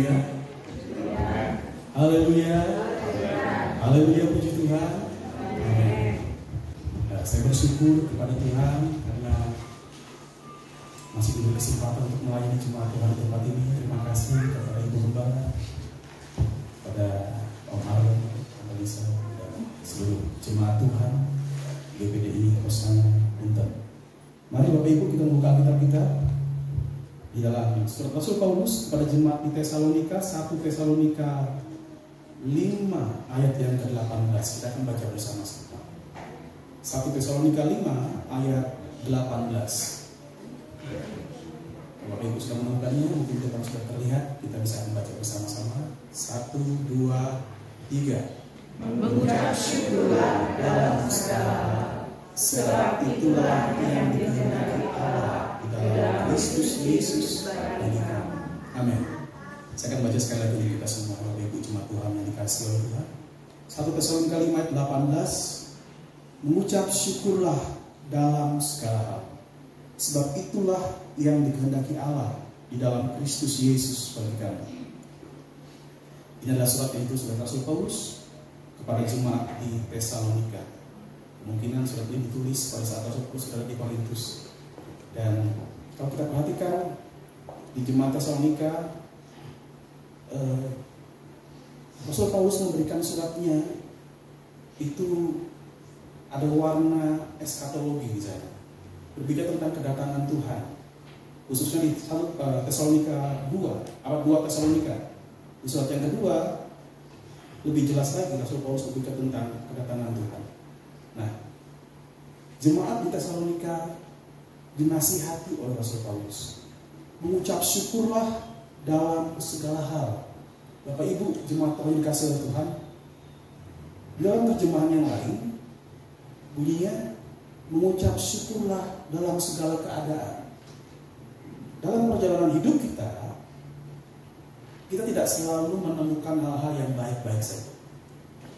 Haleluya. Haleluya. Haleluya, puji Tuhan. Amin. Nah, saya bersyukur kepada Tuhan karena masih diberi kesempatan untuk melayani jemaat Tuhan di tempat ini. Terima kasih kepada Ibu Gembala, kepada Om Arlen, Om Lisa, dan seluruh jemaat Tuhan GPDI Hosana Bunten. Mari Bapak Ibu kita membuka Alkitab kita di dalam surat Rasul Paulus kepada jemaat di Tesalonika, 1 Tesalonika 5 ayat yang ke-18. Kita akan baca bersama-sama. 1 Tesalonika 5 ayat 18. Kalau Bapak Ibu sudah menemukannya, mungkin kita sudah terlihat, kita bisa membaca bersama-sama. 1, 2, 3. Mengucap syukurlah dalam segala hal, sebab itulah yang dikehendaki Allah di dalam Kristus Yesus bagi kamu. Amin. Saya akan baca sekali lagi untuk kita semua, Bapak Ibu jemaat Tuhan yang dikasihi oleh Tuhan. 1 Tesalonika 5 ayat 18. Mengucap syukurlah dalam segala hal, sebab itulah yang dikehendaki Allah di dalam Kristus Yesus bagi kamu. Ini adalah surat yang itu surat Rasul Paulus kepada jemaat di Tesalonika. Kemungkinan surat ini ditulis pada saat Rasul Paulus berada di Korintus. Dan kalau kita perhatikan di jemaat Tesalonika, Rasul Paulus memberikan suratnya itu ada warna eskatologi di sana, berbicara tentang kedatangan Tuhan, khususnya di Tesalonika 2, abad 2 Tesalonika. Di surat yang kedua lebih jelas lagi Rasul Paulus berbicara tentang kedatangan Tuhan. Nah, jemaat di Tesalonika dinasihati oleh Rasul Paulus mengucap syukurlah dalam segala hal. Bapak Ibu jemaat Tuhan dikasihi oleh Tuhan, dalam terjemahan yang lain bunyinya mengucap syukurlah dalam segala keadaan. Dalam perjalanan hidup kita tidak selalu menemukan hal-hal yang baik-baik saja.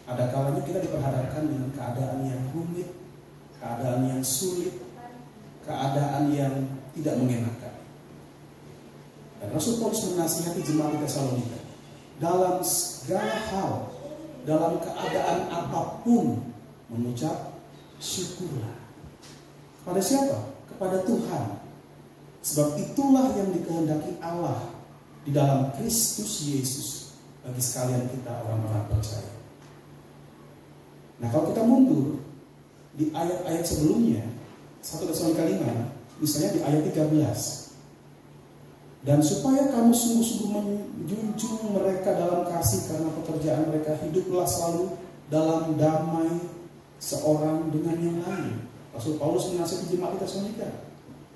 Ada kalanya kita diperhadapkan dengan keadaan yang rumit, keadaan yang sulit, keadaan yang tidak mengenakan. Dan Rasul Paulus menasihati jemaat di Tesalonika dalam segala hal, dalam keadaan apapun mengucap syukurlah. Kepada siapa? Kepada Tuhan. Sebab itulah yang dikehendaki Allah di dalam Kristus Yesus bagi sekalian kita orang-orang percaya. Nah, kalau kita mundur di ayat-ayat sebelumnya, 1 Tesalonika 5, misalnya di ayat 13. Dan supaya kamu sungguh-sungguh menjunjung mereka dalam kasih karena pekerjaan mereka, hiduplah selalu dalam damai seorang dengan yang lain. Rasul Paulus menasihati jemaat di Tesalonika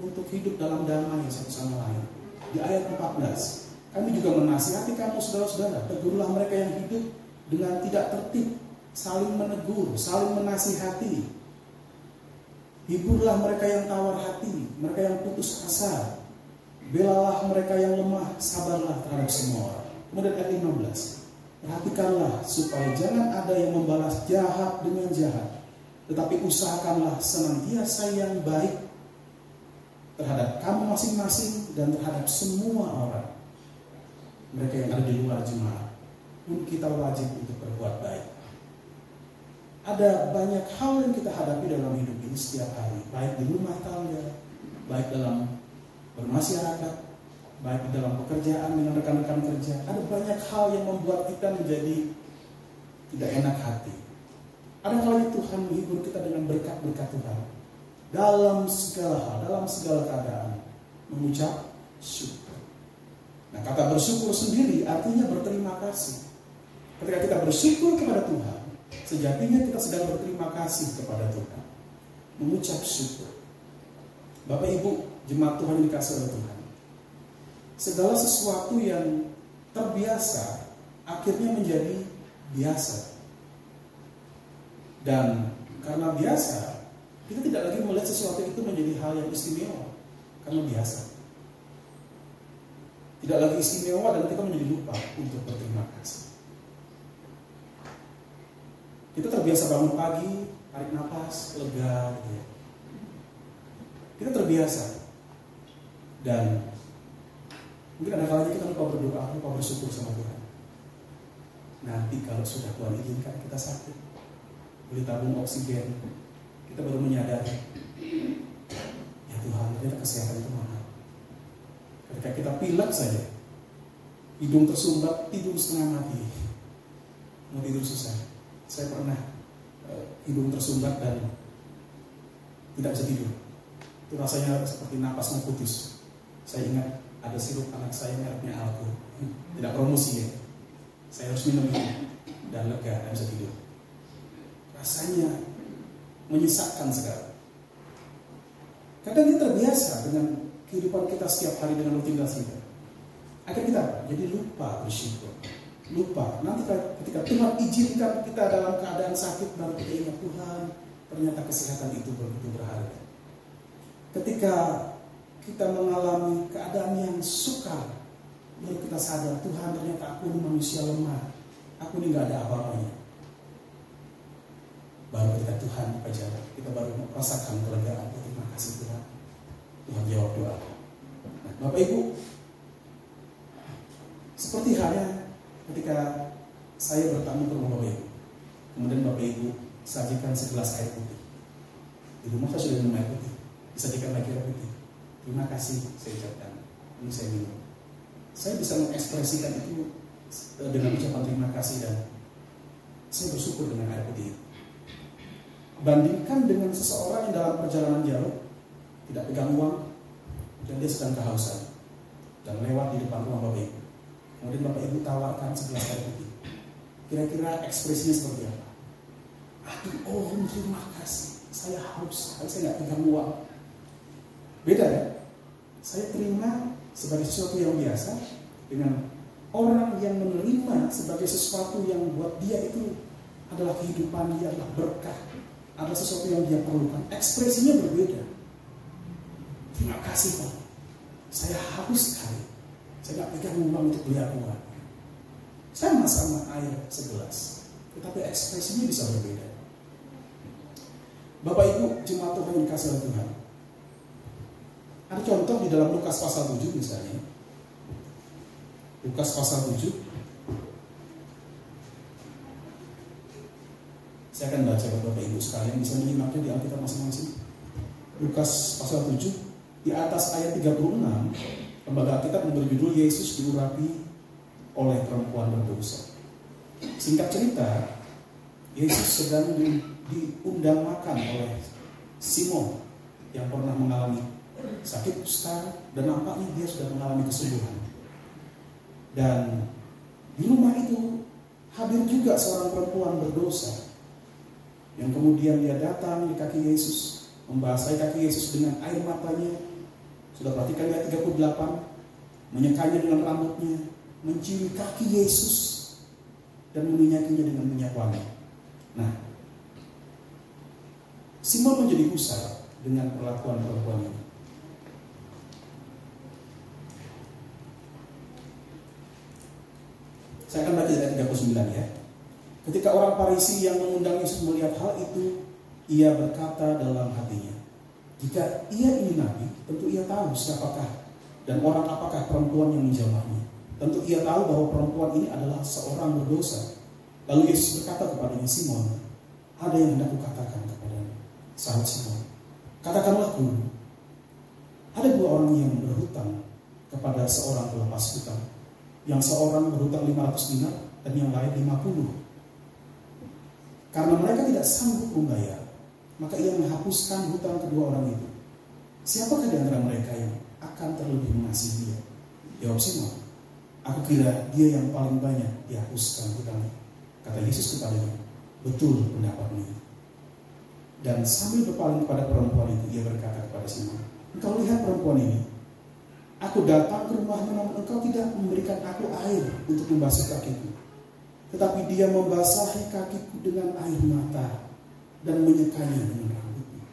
untuk hidup dalam damai satu sama lain. Di ayat 14, kami juga menasihati kamu saudara-saudara, tegurlah mereka yang hidup dengan tidak tertib, saling menegur, saling menasihati. Hiburlah mereka yang tawar hati, mereka yang putus asa. Belalah mereka yang lemah, sabarlah terhadap semua orang. Kemudian ayat 15, perhatikanlah supaya jangan ada yang membalas jahat dengan jahat, tetapi usahakanlah senantiasa yang baik terhadap kamu masing-masing dan terhadap semua orang. Mereka yang ada di luar jemaat pun kita wajib untuk berbuat baik. Ada banyak hal yang kita hadapi dalam hidup ini setiap hari, baik di rumah tangga, baik dalam bermasyarakat, baik di dalam pekerjaan dengan rekan-rekan kerja. Ada banyak hal yang membuat kita menjadi tidak enak hati. Ada kalanya Tuhan menghibur kita dengan berkat-berkat Tuhan dalam segala hal, dalam segala keadaan, mengucap syukur. Nah, kata bersyukur sendiri artinya berterima kasih. Ketika kita bersyukur kepada Tuhan, sejatinya kita sedang berterima kasih kepada Tuhan, mengucap syukur. Bapak Ibu jemaat Tuhan yang dikasihi oleh Tuhan, segala sesuatu yang terbiasa akhirnya menjadi biasa. Dan karena biasa, kita tidak lagi melihat sesuatu itu menjadi hal yang istimewa, karena biasa. Tidak lagi istimewa dan kita menjadi lupa untuk berterima kasih. Kita terbiasa bangun pagi, tarik nafas, lega gitu ya. Kita terbiasa. Dan Mungkin ada kalanya kita lupa berdoa, lupa bersyukur sama Tuhan. Nanti kalau sudah Tuhan izinkan kita sakit, beli tabung oksigen, kita baru menyadari, ya Tuhan, ternyata kesehatan itu mahal. Ketika kita pilek saja, hidung tersumbat, tidur setengah mati, mau tidur susah. Saya pernah hidung tersumbat dan tidak bisa tidur. Itu rasanya seperti napas mau putus. Saya ingat ada sirup anak saya mereknya Alko, tidak promosi ya. Saya harus minum itu dan lega dan bisa tidur. Rasanya menyesakkan sekali. Kadang kita terbiasa dengan kehidupan kita setiap hari dengan rutinitas kita. Akhirnya kita jadi lupa bersyukur, lupa. Nanti ketika Tuhan izinkan kita dalam keadaan sakit, baru kita ingat Tuhan, ternyata kesehatan itu begitu berharga. Ketika kita mengalami keadaan yang sukar, baru kita sadar, Tuhan, ternyata aku ini manusia lemah, aku ini gak ada apa-apanya. Baru ketika Tuhan dipajar, kita baru merasakan kelegaan. Terima kasih Tuhan, Tuhan jawab doa. Nah, Bapak Ibu, seperti halnya ketika saya bertamu ke rumah Bapak Ibu, kemudian Bapak Ibu sajikan segelas air putih. Di rumah saya sudah minum air putih, disajikan lagi air putih. Terima kasih, saya ucapkan. Ini saya minum. Saya bisa mengekspresikan itu dengan ucapan terima kasih dan saya bersyukur dengan air putih itu. Bandingkan dengan seseorang yang dalam perjalanan jauh, tidak pegang uang, dan dia sedang kehausan, dan lewat di depan rumah Bapak Ibu. Kemudian Bapak Ibu tawarkan segelas air putih. Kira-kira ekspresinya seperti apa? Aduh, terima kasih. Saya haus, saya nggak pegang uang. Beda kan? Saya terima sebagai sesuatu yang biasa dengan orang yang menerima sebagai sesuatu yang buat dia itu adalah kehidupan, dia adalah berkah, adalah sesuatu yang dia perlukan. Ekspresinya berbeda. Terima kasih Pak, saya haus sekali, saya nggak pegang uang untuk beli apa. Sama-sama air segelas, tetapi ekspresinya bisa berbeda. Bapak Ibu jemaat Tuhan yang dikasihi oleh Tuhan, ada contoh di dalam Lukas pasal 7 misalnya. Lukas pasal 7. Saya akan baca buat Bapak Ibu sekalian bisa menyimaknya di Alkitab masing-masing. Lukas pasal 7 di atas ayat 36, lembaga Alkitab memberi judul Yesus diurapi oleh perempuan berdosa. Singkat cerita, Yesus sedang diundang makan oleh Simon yang pernah mengalami sakit kusta dan nampaknya dia sudah mengalami kesembuhan. Dan di rumah itu hadir juga seorang perempuan berdosa yang kemudian dia datang di kaki Yesus, membasahi kaki Yesus dengan air matanya. Sudah perhatikan ayat 38, menyekanya dengan rambutnya, mencium kaki Yesus dan meminyakinya dengan minyak wangi. Nah, Simon menjadi gusar dengan perlakuan perempuan ini. Saya akan baca ayat 39 ya. Ketika orang Farisi yang mengundang Yesus melihat hal itu, ia berkata dalam hatinya, jika ia ini nabi, tentu ia tahu siapakah dan orang apakah perempuan yang menjamahnya. Tentu ia tahu bahwa perempuan ini adalah seorang berdosa. Lalu Yesus berkata kepadanya, Simon, ada yang hendak kukatakan kepadamu. Sahabat Simon, katakanlah Guru. Ada dua orang yang berhutang kepada seorang pelepas hutang. Yang seorang berhutang 500 dinar dan yang lain 50. Karena mereka tidak sanggup membayar, maka ia menghapuskan hutang kedua orang itu. Siapakah di antara mereka yang akan terlebih mengasihi dia? Jawab Simon, aku kira dia yang paling banyak dihapuskan hutangnya. Kata Yesus kepadanya, betul pendapatmu. Dan sambil berpaling kepada perempuan itu, ia berkata kepada Simon, engkau lihat perempuan ini? Aku datang ke rumahmu namun engkau tidak memberikan aku air untuk membasuh kakiku. Tetapi dia membasahi kakiku dengan air mata dan menyekanya dengan rambutnya.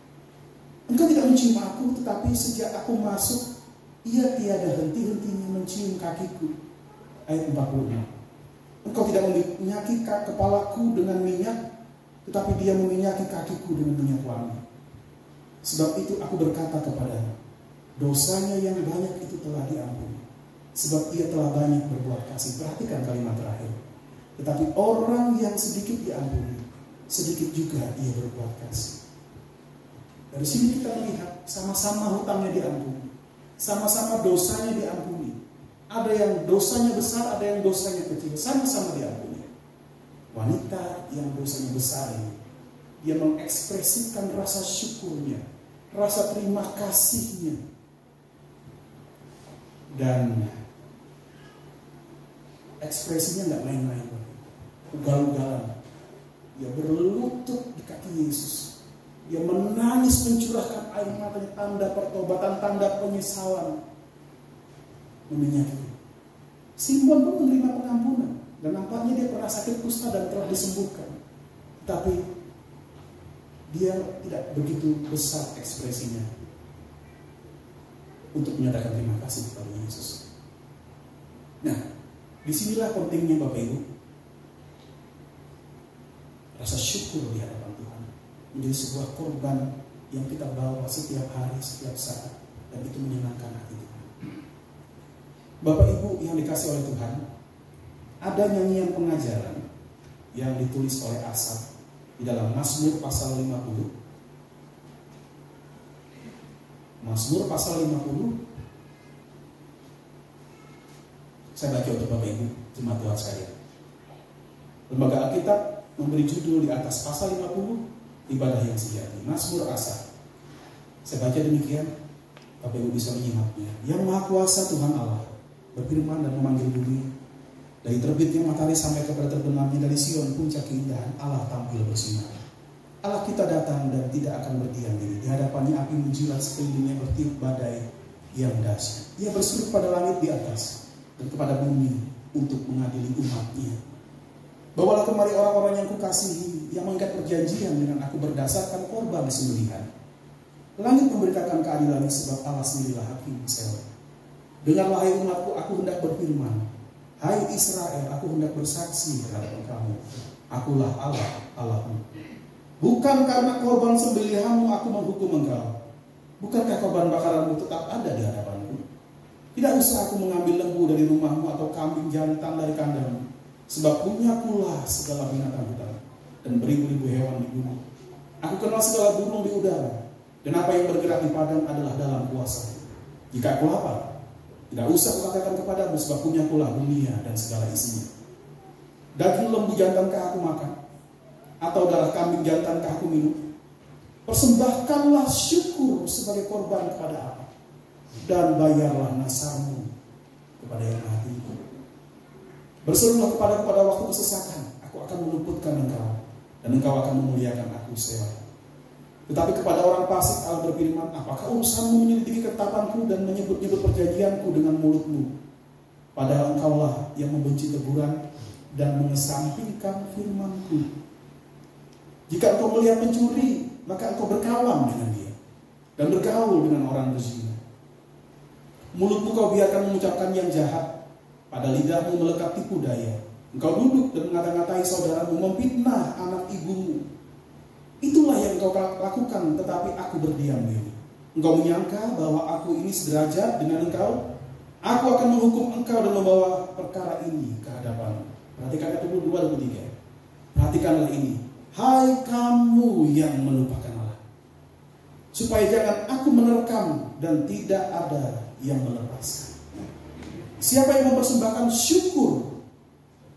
Engkau tidak mencium aku, tetapi sejak aku masuk, ia tiada henti-hentinya mencium kakiku. Ayat 46. Engkau tidak meminyaki kepalaku dengan minyak, tetapi dia meminyaki kakiku dengan minyak wangi. Sebab itu aku berkata kepadanya, dosanya yang banyak itu telah diampuni, sebab ia telah banyak berbuat kasih. Perhatikan kalimat terakhir. Tetapi orang yang sedikit diampuni, sedikit juga ia berbuat kasih. Dari sini kita melihat sama-sama hutangnya diampuni, sama-sama dosanya diampuni. Ada yang dosanya besar, ada yang dosanya kecil, sama-sama diampuni. Wanita yang dosanya besar ini, dia mengekspresikan rasa syukurnya, rasa terima kasihnya, dan ekspresinya nggak main-main, ugal-ugalan. Dia berlutut di kaki Yesus. Dia menangis mencurahkan air matanya, tanda pertobatan, tanda penyesalan, menyakiti. Simon pun menerima pengampunan, dan nampaknya dia pernah sakit kusta dan telah disembuhkan. Tapi dia tidak begitu besar ekspresinya untuk menyatakan terima kasih kepada Yesus. Nah, disinilah pentingnya Bapak Ibu, rasa syukur di hadapan Tuhan menjadi sebuah korban yang kita bawa setiap hari, setiap saat, dan itu menyenangkan hati Tuhan. Bapak Ibu yang dikasih oleh Tuhan, ada nyanyian pengajaran yang ditulis oleh Asaf di dalam Mazmur pasal 50. Mazmur pasal 50. Saya baca untuk Bapak Ibu, jemaat Tuhan sekalian. Lembaga Alkitab memberi judul di atas pasal 50, ibadah yang sejati. Mazmur Asaf. Saya baca demikian, Bapak Ibu bisa menyimaknya. Yang Maha Kuasa Tuhan Allah berfirman dan memanggil bumi. Dari terbitnya matahari sampai kepada terbenamnya, dari Sion puncak keindahan Allah tampil bersinar. Allah kita datang dan tidak akan berdiam diri. Di hadapannya api menjilat, sekelilingnya bertiup badai yang dahsyat. Ia berseru pada langit di atas dan kepada bumi untuk mengadili umatnya. Bawalah kemari orang-orang yang kukasihi, yang mengikat perjanjian dengan aku berdasarkan korban sembelihan. Langit memberitakan keadilan sebab Allah sendirilah hakim Selah. Dengarlah hai umatku, aku hendak berfirman. Hai Israel, aku hendak bersaksi terhadap kamu. Akulah Allah, Allahmu. Bukan karena korban sembelihanmu aku menghukum engkau. Bukankah korban bakaranmu tetap ada di hadapanku? Tidak usah aku mengambil lembu dari rumahmu atau kambing jantan dari kandangmu. Sebab punyakulah segala binatang hutan dan beribu-ribu hewan di gunung. Aku kenal segala burung di udara, dan apa yang bergerak di padang adalah dalam kuasa. Jika aku lapar, tidak usah kukatakan kepadamu, sebab punyakulah dunia dan segala isinya. Daging lembu jantankah aku makan, atau darah kambing jantankah aku minum? Persembahkanlah syukur sebagai korban kepada Allah, dan bayarlah nasarmu kepada yang Maha Tinggi. Berserulah kepadaku pada waktu kesesakan, aku akan meluputkan engkau, dan engkau akan memuliakan aku Selah. Tetapi kepada orang fasik Allah berfirman, apakah urusanmu menyelidiki ketetapanku dan menyebut-nyebut perjanjianku dengan mulutmu? Padahal engkaulah yang membenci teguran dan mengesampingkan firmanku. Jika engkau melihat pencuri, maka engkau berkawan dengan dia dan bergaul dengan orang berzina. Mulutmu kau biarkan mengucapkan yang jahat, pada lidahmu melekat tipu daya. Engkau duduk dan mengata-ngatai saudaramu, memfitnah anak ibumu. Itulah yang engkau lakukan, tetapi aku berdiam diri. Engkau menyangka bahwa aku ini sederajat dengan engkau? Aku akan menghukum engkau dan membawa perkara ini ke hadapanmu. Perhatikan ayat 22-23. Perhatikanlah ini. Hai kamu yang melupakan Allah, supaya jangan aku menerkam dan tidak ada yang melepaskan. Siapa yang mempersembahkan syukur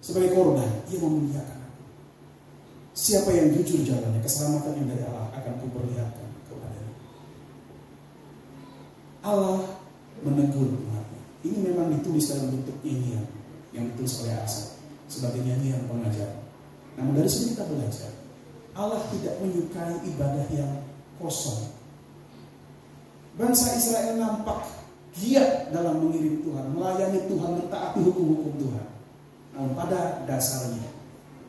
sebagai korban, ia memuliakan aku. Siapa yang jujur jalannya, keselamatan yang dari Allah akan kuperlihatkan kepadanya. Allah menegur umatnya. Ini memang ditulis dalam bentuk nyanyian yang ditulis oleh Asaf sebagai nyanyian pengajaran. Namun dari sini kita belajar, Allah tidak menyukai ibadah yang kosong. Bangsa Israel nampak giat dalam mengiring Tuhan, melayani Tuhan, mentaati hukum-hukum Tuhan. Namun pada dasarnya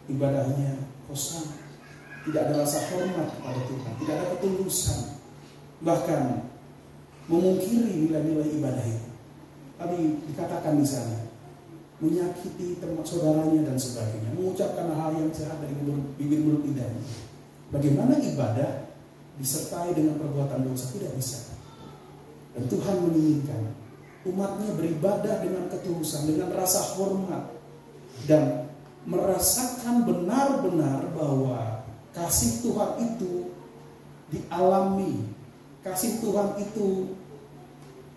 ibadahnya kosong, tidak ada rasa hormat kepada Tuhan, tidak ada ketulusan, bahkan memungkiri nilai-nilai ibadah itu. Tadi dikatakan di sana, menyakiti teman saudaranya dan sebagainya, mengucapkan hal yang jahat dari bibir mulut lidahnya. Bagaimana ibadah disertai dengan perbuatan dosa? Tidak bisa. Dan Tuhan menginginkan umatnya beribadah dengan ketulusan, dengan rasa hormat, dan merasakan benar-benar bahwa kasih Tuhan itu dialami, kasih Tuhan itu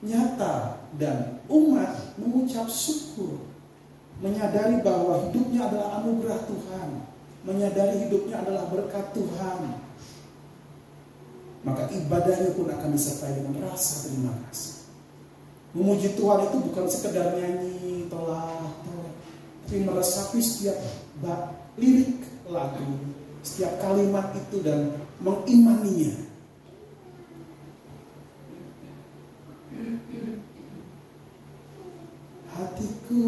nyata, dan umat mengucap syukur, menyadari bahwa hidupnya adalah anugerah Tuhan, menyadari hidupnya adalah berkat Tuhan, maka ibadahnya pun akan disertai dengan rasa terima kasih. Memuji Tuhan itu bukan sekedar nyanyi tolah, tapi meresapi setiap lirik lagu, setiap kalimat itu dan mengimaninya. Hatiku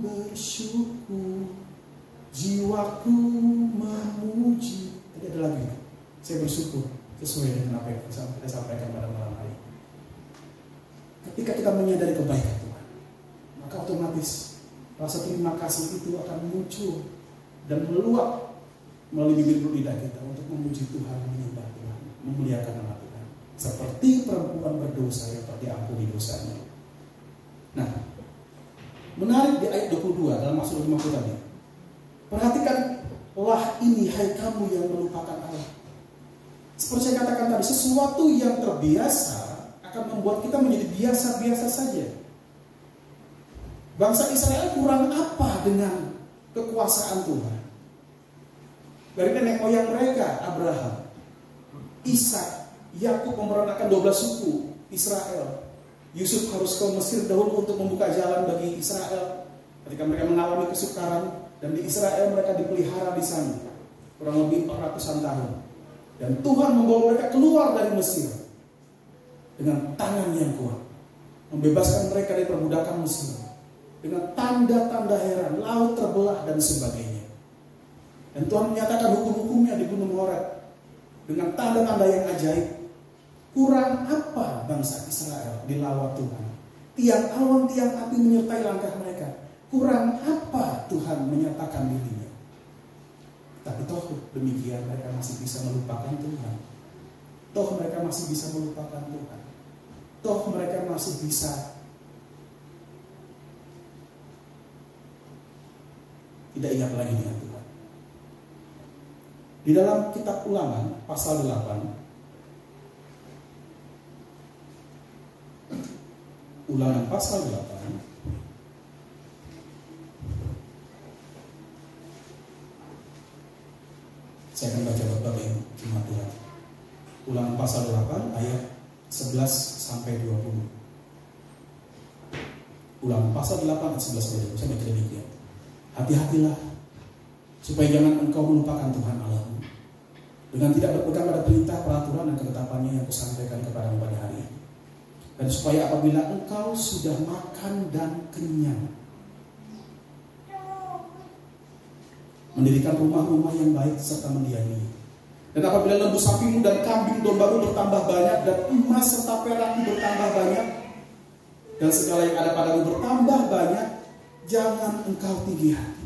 bersyukur, jiwaku memuji. Tadi ada lagi, saya bersyukur sesuai dengan apa yang saya sampaikan pada malam hari. Ketika kita menyadari kebaikan Tuhan, maka otomatis rasa terima kasih itu akan muncul dan meluap melalui bibir lidah kita untuk memuji Tuhan, menyembah Tuhan, memuliakan nama Tuhan. Seperti perempuan berdosa yang diampuni dosanya. Nah, menarik di ayat 22 dalam Mazmur 50 tadi. Perhatikanlah ini, hai kamu yang melupakan Allah. Seperti saya katakan tadi, sesuatu yang terbiasa akan membuat kita menjadi biasa-biasa saja. Bangsa Israel kurang apa dengan kekuasaan Tuhan? Dari nenek moyang mereka, Abraham, Ishak, Yakub memperanakkan 12 suku Israel. Yusuf harus ke Mesir dahulu untuk membuka jalan bagi Israel ketika mereka mengalami kesukaran, dan di Israel mereka dipelihara di sana kurang lebih 400-an tahun. Dan Tuhan membawa mereka keluar dari Mesir dengan tangan yang kuat, membebaskan mereka dari perbudakan Mesir dengan tanda-tanda heran, laut terbelah dan sebagainya. Dan Tuhan menyatakan hukum-hukumnya di Gunung Horeb dengan tanda-tanda yang ajaib. Kurang apa bangsa Israel dilawat Tuhan? Tiang awan, tiang api menyertai langkah mereka. Kurang apa Tuhan menyatakan dirinya? Tapi toh demikian mereka masih bisa melupakan Tuhan. Toh mereka masih bisa melupakan Tuhan. Toh mereka masih bisa tidak ingat lagi dengan Tuhan. Di dalam kitab Ulangan pasal 8, Ulangan pasal 8, saya akan baca berbagai firman Tuhan. Ulangan pasal 8 ayat 11 sampai 20. Ulangan pasal 8 ayat 11 sampai 20. Saya baca demikian. Hati-hatilah supaya jangan engkau melupakan Tuhan Allahmu dengan tidak berpegang pada perintah, peraturan dan ketetapannya yang kusampaikan kepadamu pada hari ini. Dan supaya apabila engkau sudah makan dan kenyang, mendirikan rumah-rumah yang baik serta mendiami. Dan apabila lembu sapimu dan kambing dombamu bertambah banyak, dan emas serta perakmu bertambah banyak, dan segala yang ada padamu bertambah banyak, jangan engkau tinggi hati,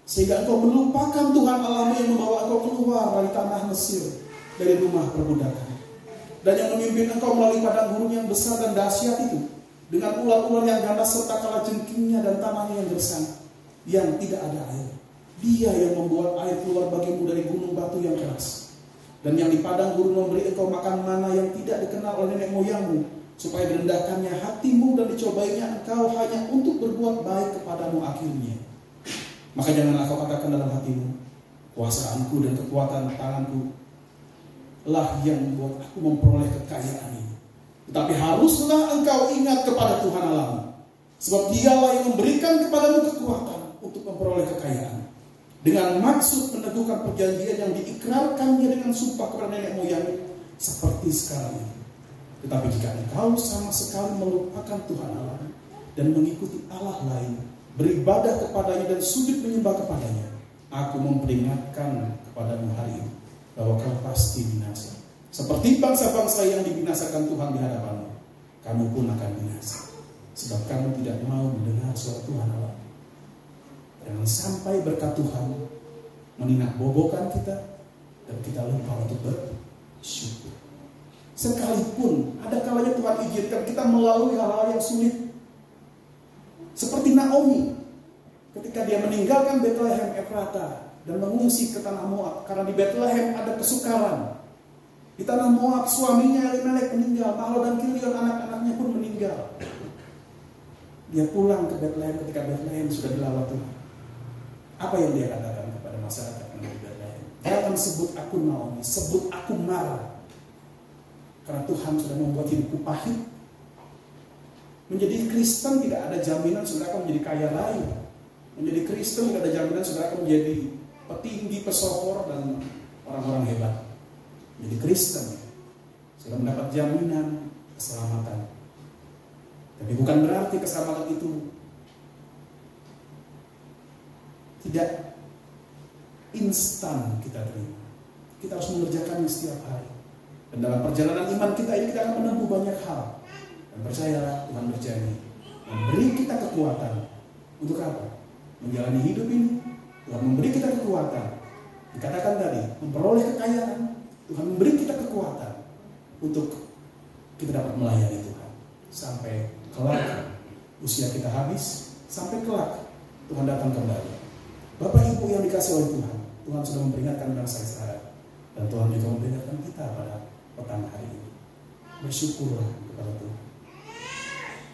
sehingga engkau melupakan Tuhan Allahmu yang membawa engkau keluar dari tanah Mesir, dari rumah perbudakan, dan yang memimpin engkau melalui padang gurun yang besar dan dahsyat itu, dengan ular-ular yang ganas serta kalajengkingnya dan tanahnya yang gersang, yang tidak ada air. Dia yang membuat air keluar bagimu dari gunung batu yang keras, dan yang di padang gurun memberi engkau makan mana yang tidak dikenal oleh nenek moyangmu, supaya direndahkannya hatimu dan dicobainya engkau hanya untuk berbuat baik kepadamu akhirnya. Maka janganlah kau katakan dalam hatimu, kuasaanku dan kekuatan tanganku lah yang membuat aku memperoleh kekayaan ini. Tetapi haruslah engkau ingat kepada Tuhan Allahmu, sebab Dialah yang memberikan kepadamu kekuatan untuk memperoleh kekayaan, dengan maksud meneguhkan perjanjian yang diikrarkannya dengan sumpah kepada nenek moyangmu seperti sekarang ini. Tetapi jika engkau sama sekali melupakan Tuhan Allah dan mengikuti Allah lain, beribadah kepadanya dan sujud menyembah kepadanya, aku memperingatkan kepadamu hari ini bahwa kau pasti binasa. Seperti bangsa-bangsa yang dibinasakan Tuhan di hadapanmu, kamu pun akan binasa, sebab kamu tidak mau mendengar suara Tuhan Allah. Jangan sampai berkat Tuhan meninak bobokan kita dan kita lupa untuk bersyukur. Sekalipun ada kalanya Tuhan izinkan kita melalui hal-hal yang sulit, Seperti Naomi, ketika dia meninggalkan Bethlehem Efrata dan mengungsi ke tanah Moab, karena di Bethlehem ada kesukaran. Di tanah Moab suaminya Elimelek meninggal, Mahlon dan Kilion anak-anaknya pun meninggal. Dia pulang ke Bethlehem ketika Bethlehem sudah dilawat Tuhan. Apa yang dia katakan kepada masyarakat yang di Bethlehem? Jangan sebut aku Naomi, sebut aku Mara. Karena Tuhan sudah membuat hidupku pahit. Menjadi Kristen tidak ada jaminan saudara akan menjadi kaya raya. Menjadi Kristen tidak ada jaminan saudara akan menjadi petinggi, pesohor, dan orang-orang hebat. Menjadi Kristen sudah mendapat jaminan keselamatan. Tapi bukan berarti keselamatan itu tidak instan kita terima. Kita harus mengerjakannya setiap hari. Dan dalam perjalanan iman kita ini kita akan menempuh banyak hal. Dan percayalah, Tuhan berjanji memberi kita kekuatan. Untuk apa? Menjalani hidup ini. Tuhan memberi kita kekuatan. Dikatakan tadi, memperoleh kekayaan. Tuhan memberi kita kekuatan untuk kita dapat melayani Tuhan sampai kelak usia kita habis, sampai kelak Tuhan datang kembali. Bapak Ibu yang dikasih oleh Tuhan, Tuhan sudah memperingatkan bangsa Israel, dan Tuhan juga memperingatkan kita pada petang hari ini. Bersyukurlah kepada Tuhan.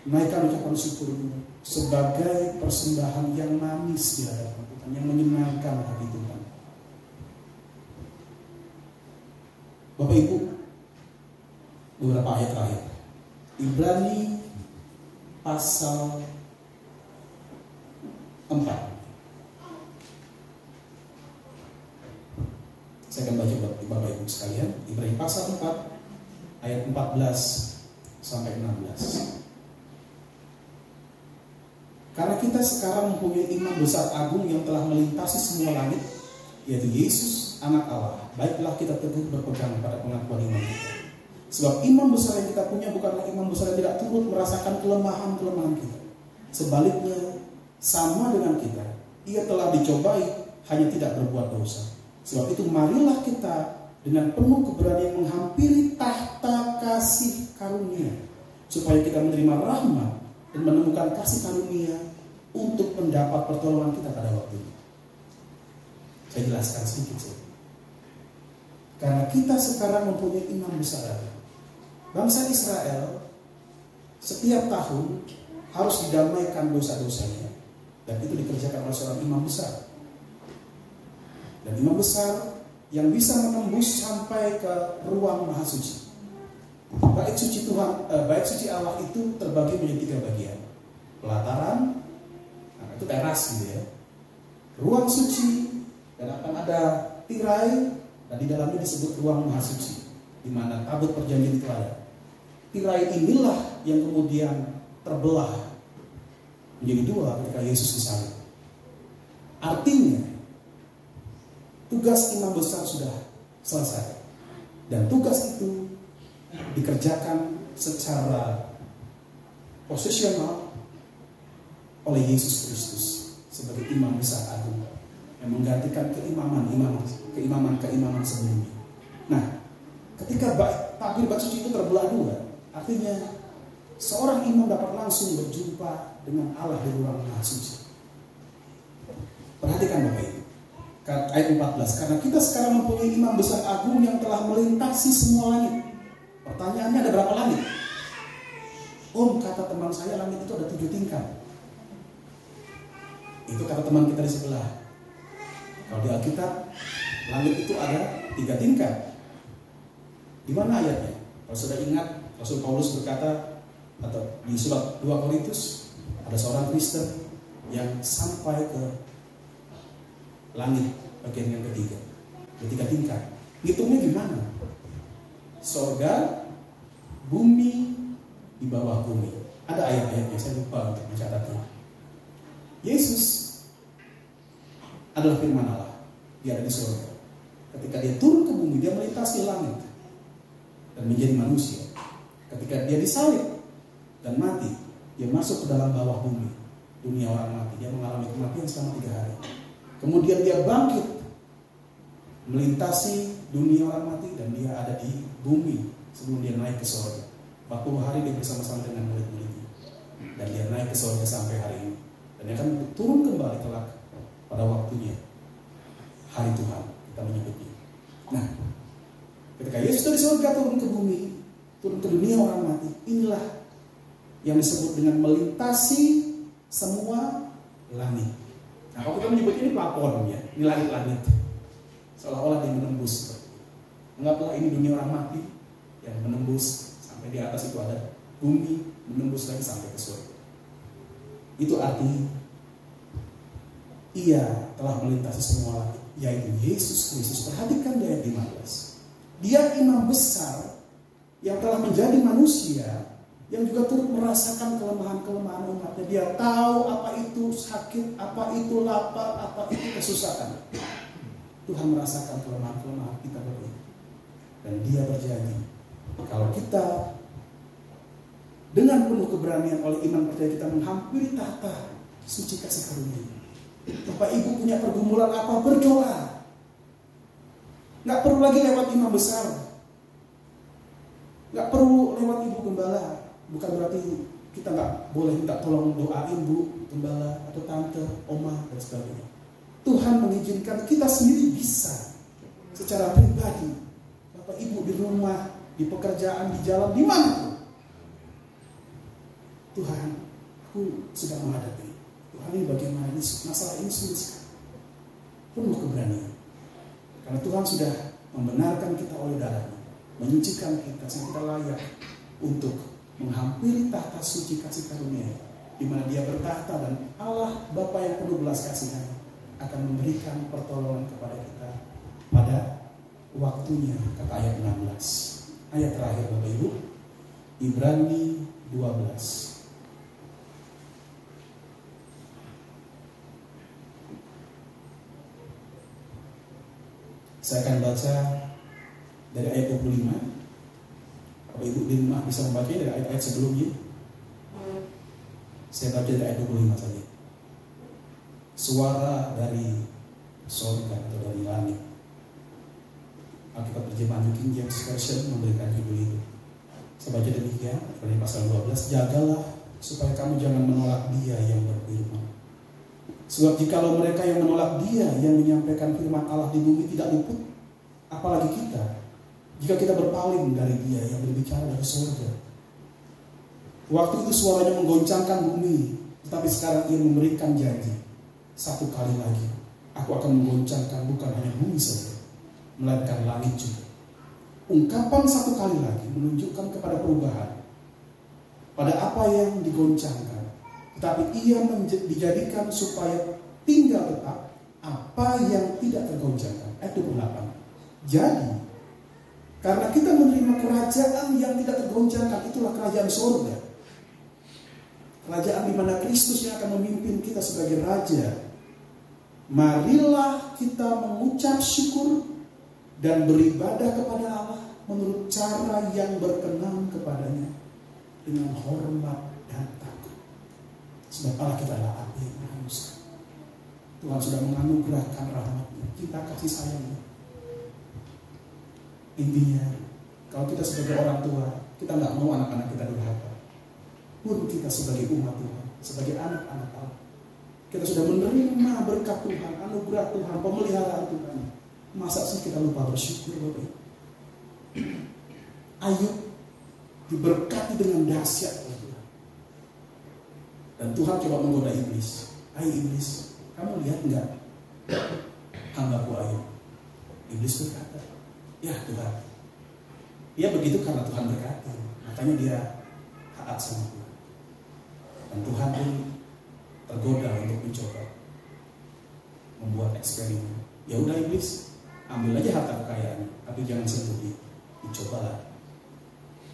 Naikkan ucapan syukur ini sebagai persembahan yang manis di hadapan Tuhan, yang menyenangkan hati Tuhan. Bapak Ibu, beberapa ayat terakhir. Ibrani pasal 4. Saya akan baca buat Bapak Ibu sekalian. Ibrani pasal 4 ayat 14 sampai 16. Karena kita sekarang mempunyai imam besar agung yang telah melintasi semua langit, yaitu Yesus, Anak Allah. Baiklah kita teguh berpegang pada pengakuan iman kita. Sebab imam besar yang kita punya bukanlah imam besar yang tidak turut merasakan kelemahan-kelemahan kita. Sebaliknya, sama dengan kita, ia telah dicobai, hanya tidak berbuat dosa. Sebab itu marilah kita dengan penuh keberanian menghampiri tahta kasih karunia, supaya kita menerima rahmat dan menemukan kasih karunia untuk mendapat pertolongan kita pada waktu ini. Saya jelaskan sedikit saja. Karena kita sekarang mempunyai imam besar. Bangsa Israel setiap tahun harus didamaikan dosa-dosanya, dan itu dikerjakan oleh seorang imam besar. Dan imam besar yang bisa menembus sampai ke ruang maha suci. Bait suci Tuhan, bait suci Allah itu terbagi menjadi 3 bagian. Pelataran, nah itu teras gitu ya. Ruang suci, dan akan ada tirai, dan di dalamnya disebut ruang maha suci, di mana tabut perjanjian itu ada. Tirai inilah yang kemudian terbelah menjadi 2 ketika Yesus disalib. Artinya tugas imam besar sudah selesai, dan tugas itu dikerjakan secara posisional oleh Yesus Kristus sebagai imam besar agung yang menggantikan keimaman sebelumnya. Nah, ketika tabir bait suci itu terbelah 2, artinya seorang imam dapat langsung berjumpa dengan Allah di ruang maha suci. Perhatikan Bapak Ibu, ayat 14. Karena kita sekarang mempunyai imam besar agung yang telah melintasi semua langit. Pertanyaannya, ada berapa langit? Kata teman saya, langit itu ada 7 tingkat. Itu kata teman kita di sebelah. Kalau di Alkitab, langit itu ada 3 tingkat. Di mana ayatnya? Kalau sudah ingat, Rasul Paulus berkata, atau di surat 2 Korintus, ada seorang Kristen yang sampai ke langit bagian yang ketiga. Ada 3 tingkat. Ngitungnya gimana? Sorga, bumi, di bawah bumi. Ada ayat-ayatnya, saya lupa untuk mencatatnya. Yesus adalah firman Allah. Dia ada di sorga. Ketika dia turun ke bumi, dia melintasi langit dan menjadi manusia. Ketika dia disalib dan mati, dia masuk ke dalam bawah bumi, dunia orang mati. Dia mengalami kematian selama 3 hari. Kemudian dia bangkit, melintasi dunia orang mati, dan dia ada di bumi sebelum dia naik ke surga. 40 hari dia bersama-sama dengan murid-muridnya, dan dia naik ke surga sampai hari ini. Dan dia akan turun kembali kelak pada waktunya. Hari Tuhan kita menyebutnya. Nah, ketika Yesus dari surga turun ke bumi, turun ke dunia orang mati, inilah yang disebut dengan melintasi semua langit. Nah, kalau kita menyebut ini plafon ya, ini langit-langit, seolah-olah dia menembus. Anggaplah ini dunia orang mati yang menembus sampai di atas itu ada bumi, menembus lagi sampai ke surga. Itu arti ia telah melintasi semua langit, yaitu Yesus Kristus. Perhatikan di ayat 15. Dia imam besar yang telah menjadi manusia, yang juga turut merasakan kelemahan-kelemahan umatnya. Dia tahu apa itu sakit, apa itu lapar, apa itu kesusahan. Tuhan merasakan kelemahan-kelemahan kita berdua. Dan dia berjanji, kalau kita dengan penuh keberanian oleh iman percaya kita menghampiri tahta suci kasih karunia. Bapak Ibu punya pergumulan apa, berdoa. Nggak perlu lagi lewat imam besar, nggak perlu lewat ibu gembala. Bukan berarti kita nggak boleh minta tolong doain bu gembala atau tante, oma dan sebagainya. Tuhan mengizinkan kita sendiri bisa secara pribadi, Bapak Ibu di rumah, di pekerjaan, di jalan, di mana pun. Tuhan, aku sedang menghadapi. Tuhan, ini bagaimana ini masalah ini sulit sekali. Penuh keberanian. Karena Tuhan sudah membenarkan kita oleh darahnya, menyucikan kita sehingga kita layak untuk menghampiri tahta suci kasih karunia, di mana Dia bertahta dan Allah Bapa yang penuh belas kasihan akan memberikan pertolongan kepada kita pada waktunya, kata ayat 16. Ayat terakhir Bapak Ibu, Ibrani 12. Saya akan baca dari ayat 25. Bapak Ibu di rumah bisa membaca dari ayat-ayat sebelumnya. Saya baca dari ayat 25 saja. Suara dari surga atau dari langit. Alkitab terjemahan King James Version memberikan judul itu. Saya baca demikian dari pasal 12. Jagalah supaya kamu jangan menolak Dia yang berfirman. Sebab jikalau mereka yang menolak Dia yang menyampaikan firman Allah di bumi tidak luput, apalagi kita, jika kita berpaling dari Dia yang berbicara dari surga. Waktu itu suaranya menggoncangkan bumi, tetapi sekarang Ia memberikan janji, satu kali lagi aku akan menggoncangkan bukan hanya bumi saja, melainkan langit juga. Ungkapan satu kali lagi menunjukkan kepada perubahan pada apa yang digoncangkan, tetapi ia dijadikan supaya tinggal tetap apa yang tidak tergoncangkan. Ayat 28. Jadi karena kita menerima kerajaan yang tidak tergoncangkan, itulah kerajaan surga. Kerajaan di mana Kristus yang akan memimpin kita sebagai raja. Marilah kita mengucap syukur dan beribadah kepada Allah menurut cara yang berkenan kepadanya dengan hormat dan takut. Sebab Allah kita adalah api yang berhanguskan. Tuhan sudah menganugerahkan rahmat-Nya, cinta kasih sayang-Nya. Intinya, kalau kita sebagai orang tua, kita nggak mau anak-anak kita durhaka. Pun kita sebagai umat Tuhan, sebagai anak-anak Allah, kita sudah menerima berkat Tuhan, anugerah Tuhan, pemeliharaan Tuhan. Masa sih kita lupa bersyukur, Bapak? Ayub diberkati dengan dahsyat oleh Tuhan. Dan Tuhan coba menggoda iblis. Ayo iblis, kamu lihat enggak hambaku Ayub? Iblis berkata, ya Tuhan. Dia begitu karena Tuhan berkati. Makanya dia taat sama Tuhan. Dan Tuhan pun tergoda untuk mencoba membuat eksperimen. Ya udah iblis, ambil aja harta kekayaan, tapi jangan sentuh dia. Dicobalah.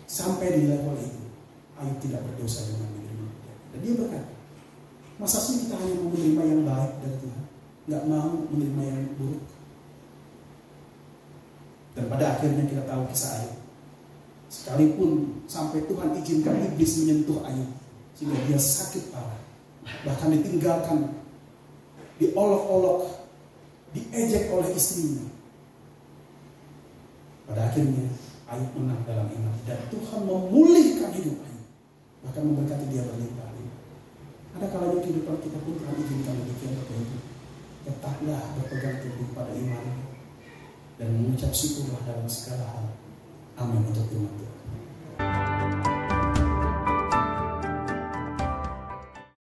Sampai di level itu, Ayub tidak berdosa dengan menerima. Dan dia berkata, masa sih kita hanya mau menerima yang baik dari Tuhan, nggak mau menerima yang buruk? Dan pada akhirnya kita tahu kisah Ayub. Sekalipun sampai Tuhan izinkan iblis menyentuh Ayub, sehingga dia sakit parah, bahkan ditinggalkan, diolok-olok, diejek oleh istrinya. Pada akhirnya Ayub menang dalam iman dan Tuhan memulihkan hidup Ayub, bahkan memberkati dia berlimpah-limpah. Ada kalanya kehidupan kita pun Tuhan izinkan demikian Bapak Ibu. Tetaplah berpegang teguh pada iman dan mengucap syukurlah dalam segala hal. Amin untuk firman Tuhan.